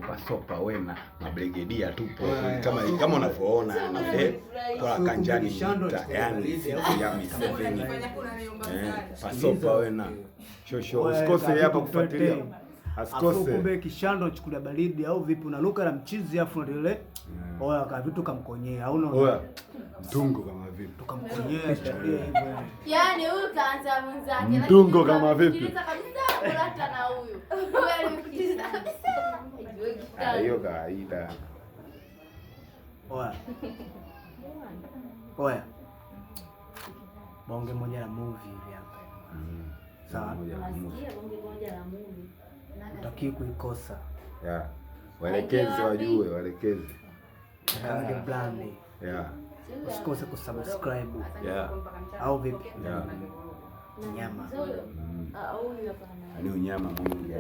Pasopa Wena na Brigedia tupo kama unavyoona kwa kanjani yani Pasopa Wena shosho usikose hapa kufuatilia. Asikose. Kumbe kishando chukulia baridi au vipi, unanuka na mchizi afu ndio ile. Oya kama vitu kamkonyea au unaona? Oya. Mtungo kama vipi? Tukamkonyea chukulia hivyo. Yaani huyu kaanza mwenzake. Mtungo kama vipi? Hata na huyu. Huyu alimkitiza kabisa. Hiyo kawaida. Oya. Oya. Bonge moja la movie hivi hapa. Sawa. Bonge moja la movie. Utaki kuikosa. Yeah. Waelekezi wajue, waelekezi. Kama brand. Yeah. Usikose kusubscribe. Yeah. Au vipi? Yeah. Nyama. Au huyu hapa. Ni unyama mwingi.